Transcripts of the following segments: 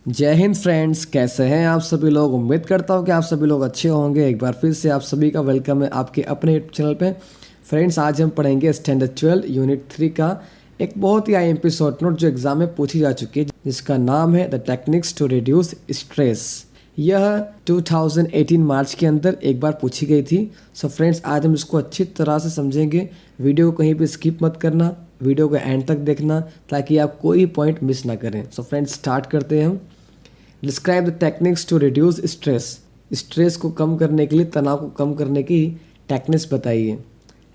जय हिंद फ्रेंड्स, कैसे हैं आप सभी लोग। उम्मीद करता हूं कि आप सभी लोग अच्छे होंगे। एक बार फिर से आप सभी का वेलकम है आपके अपने यूट्यूब चैनल पे। फ्रेंड्स, आज हम पढ़ेंगे स्टैंडर्ड 12 यूनिट 3 का एक बहुत ही आईएमपी शॉर्ट नोट जो एग्जाम में पूछी जा चुकी है, जिसका नाम है the techniques to reduce stress. यह 2018 मार्च के अंदर एक बार पूछी गई थी। सो फ्रेंड्स, आज हम इसको अच्छी तरह से समझेंगे। वीडियो को कहीं भी स्किप मत करना, वीडियो को एंड तक देखना ताकि आप कोई पॉइंट मिस ना करें। सो फ्रेंड्स, स्टार्ट करते हैं हम। Describe the techniques to reduce stress. Stress को कम करने के लिए, तनाव को कम करने की टेक्निक्स बताइए।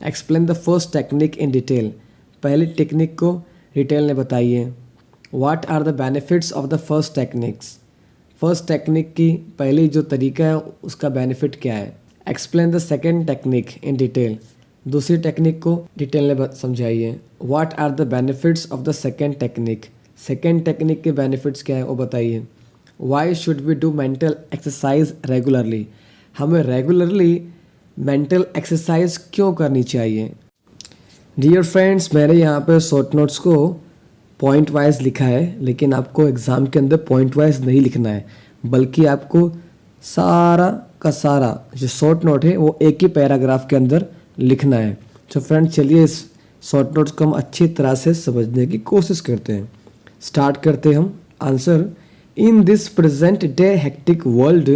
Explain the first technique in detail. पहली टेक्निक को डिटेल में बताइए। What are the benefits of the first techniques. First technique की पहली जो तरीका है उसका बेनिफिट क्या है। Explain the second technique in detail. दूसरी टेक्निक को डिटेल में समझाइए। What are the benefits of the second technique. Second technique के बेनिफिट्स क्या है वो बताइए। Why should we do mental exercise regularly. हमें रेगुलरली मेंटल एक्सरसाइज क्यों करनी चाहिए। डियर फ्रेंड्स, मैंने यहाँ पे शॉर्ट नोट्स को पॉइंट वाइज लिखा है, लेकिन आपको एग्ज़ाम के अंदर पॉइंट वाइज नहीं लिखना है, बल्कि आपको सारा का सारा जो शॉर्ट नोट है वो एक ही पैराग्राफ के अंदर लिखना है। तो फ्रेंड्स, चलिए इस शॉर्ट नोट्स को हम अच्छी तरह से समझने की कोशिश करते हैं। स्टार्ट करते हैं हम। Answer: In this present day hectic world,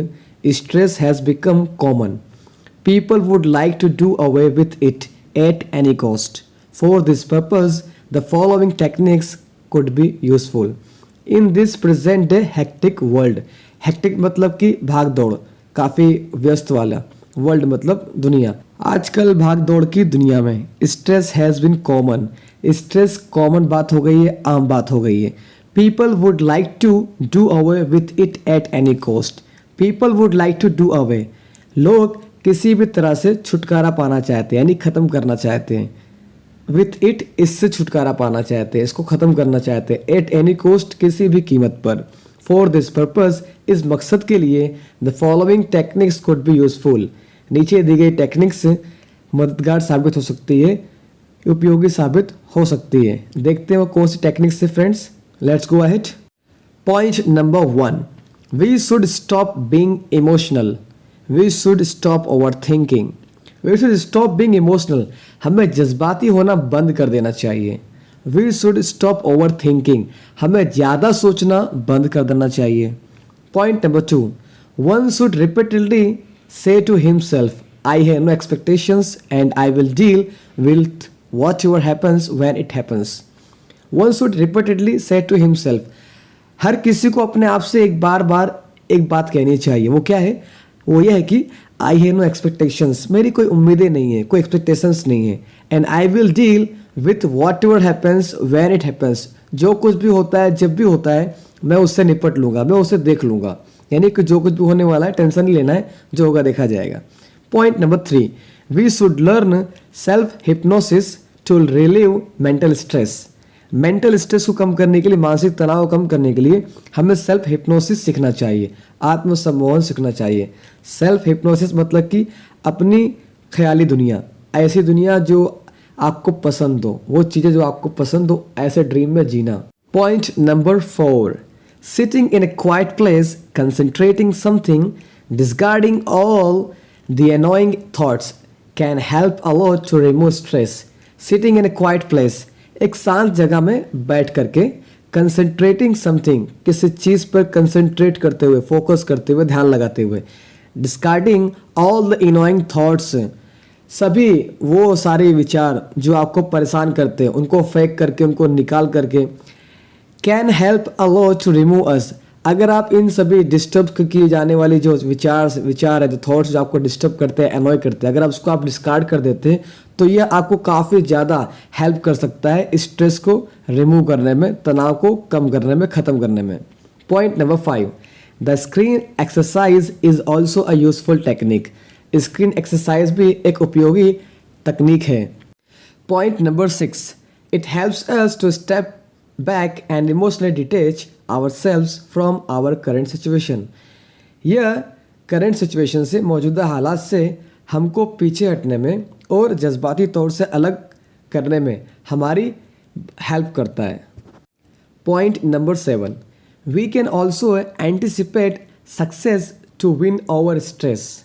stress has become common. People would like to do away with it at any cost. For this purpose, the following techniques could be useful. In this present day hectic world, hectic मतलब कि भाग दौड़, काफ़ी व्यस्त वाला, world मतलब दुनिया। आजकल भाग दौड़ की दुनिया में stress has been common. Stress common बात हो गई है, आम बात हो गई है। People would like to do away with it at any cost. People would like to do away. लोग किसी भी तरह से छुटकारा पाना चाहते हैं, यानी ख़त्म करना चाहते हैं। With it, इससे छुटकारा पाना चाहते हैं, इसको ख़त्म करना चाहते हैं। At any cost, किसी भी कीमत पर। For this purpose, इस मकसद के लिए the following techniques could be useful. नीचे दी गई टेक्निक्स मददगार साबित हो सकती है, उपयोगी साबित हो सकती है। देखते हैं वो कौन सी टेक्निक्स है friends. Let's go ahead. Point number 1. We should stop being emotional. We should stop overthinking. We should stop being emotional. हमें जज्बाती होना बंद कर देना चाहिए। We should stop overthinking. हमें ज़्यादा सोचना बंद कर देना चाहिए। Point number 2. One should repeatedly say to himself, I have no expectations and I will deal with whatever happens when it happens. One should repeatedly say to himself. हर किसी को अपने आप से एक बार एक बात कहनी चाहिए। वो क्या है? वो ये है कि I have no expectations. मेरी कोई उम्मीदें नहीं है, कोई expectations नहीं है। And I will deal with whatever happens when it happens. जो कुछ भी होता है, जब भी होता है, मैं उससे निपट लूँगा, मैं उसे देख लूँगा। यानी कि जो कुछ भी होने वाला है टेंशन नहीं लेना है, जो होगा देखा जाएगा। Point number 3. We should learn self-hypnosis to relieve mental stress. Mental stress को कम करने के लिए, मानसिक तनाव को कम करने के लिए हमें सेल्फ हिप्नोसिस सीखना चाहिए, आत्मसम्मोहन सीखना चाहिए। सेल्फ हिप्नोसिस मतलब कि अपनी ख्याली दुनिया, ऐसी दुनिया जो आपको पसंद हो, वो चीज़ें जो आपको पसंद हो, ऐसे ड्रीम में जीना। Point number 4. Sitting in a quiet place, concentrating something, discarding all the annoying thoughts can help a lot to remove stress. Sitting in a quiet place, एक शांत जगह में बैठ करके, कंसंट्रेटिंग समथिंग, किसी चीज़ पर कंसंट्रेट करते हुए, फोकस करते हुए, ध्यान लगाते हुए। Discarding all the annoying thoughts, सभी वो सारे विचार जो आपको परेशान करते हैं उनको फेंक करके, उनको निकाल करके। Can help a lot to remove us. अगर आप इन सभी डिस्टर्ब किए जाने वाली जो विचार है, जो थॉट्स जो आपको डिस्टर्ब करते हैं, अनॉय करते हैं, अगर आप उसको आप डिस्कार्ड कर देते हैं तो यह आपको काफ़ी ज़्यादा हेल्प कर सकता है स्ट्रेस को रिमूव करने में, तनाव को कम करने में, ख़त्म करने में। Point number 5. The screen exercise is also a useful technique. Screen exercise भी एक उपयोगी तकनीक है। Point number 6. It helps us to step back and emotionally detach ourselves from our current situation. यह करंट सिचुएशन से, मौजूदा हालात से हमको पीछे हटने में और जज्बाती तौर से अलग करने में हमारी हेल्प करता है। Point number 7. We can also anticipate success to win over stress.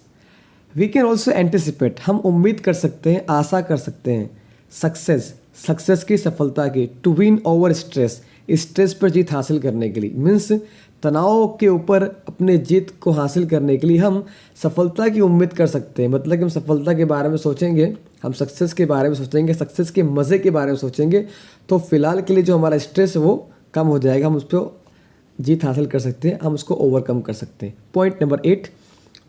We can also anticipate, हम उम्मीद कर सकते हैं, आशा कर सकते हैं, सक्सेस की, सफलता की, to win over stress, stress पर जीत हासिल करने के लिए, मीन्स तनाव के ऊपर अपने जीत को हासिल करने के लिए हम सफलता की उम्मीद कर सकते हैं। मतलब कि हम सफलता के बारे में सोचेंगे, हम सक्सेस के बारे में सोचेंगे, सक्सेस के मज़े के बारे में सोचेंगे, तो फिलहाल के लिए जो हमारा स्ट्रेस है वो कम हो जाएगा, हम उस पर जीत हासिल कर सकते हैं, हम उसको ओवरकम कर सकते हैं। Point number 8,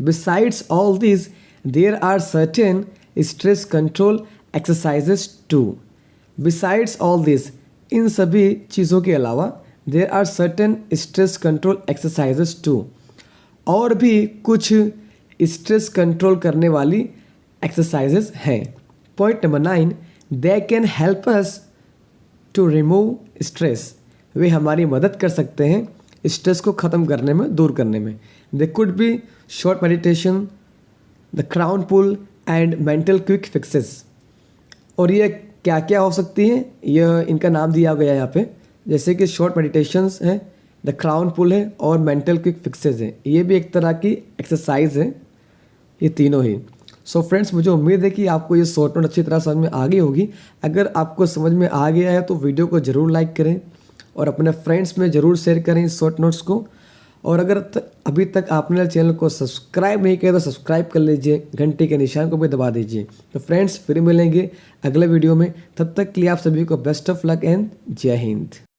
besides all this there are certain stress control exercises too. Besides all this, इन सभी चीज़ों के अलावा, there are certain stress control exercises too, और भी कुछ स्ट्रेस कंट्रोल करने वाली एक्सरसाइजेस हैं। Point number 9, they can help us to remove stress, वे हमारी मदद कर सकते हैं स्ट्रेस को ख़त्म करने में, दूर करने में। They could be short meditation, the crown pull and mental quick fixes. और ये क्या क्या हो सकती हैं, यह इनका नाम दिया गया है यहाँ पे, जैसे कि शॉर्ट मेडिटेशंस हैं, द क्राउन पुल है और मेंटल क्विक फिक्सेस है। ये भी एक तरह की एक्सरसाइज है, ये तीनों ही। सो फ्रेंड्स, मुझे उम्मीद है कि आपको ये शॉर्ट नोट अच्छी तरह समझ में आ गई होगी। अगर आपको समझ में आ गया है तो वीडियो को ज़रूर लाइक करें और अपने फ्रेंड्स में ज़रूर शेयर करें इस शॉर्ट नोट्स को। और अगर अभी तक आपने चैनल को सब्सक्राइब नहीं किया तो सब्सक्राइब कर लीजिए, घंटे के निशान को भी दबा दीजिए। तो फ्रेंड्स, फिर मिलेंगे अगले वीडियो में, तब तक के लिए आप सभी को बेस्ट ऑफ लक एंड जय हिंद।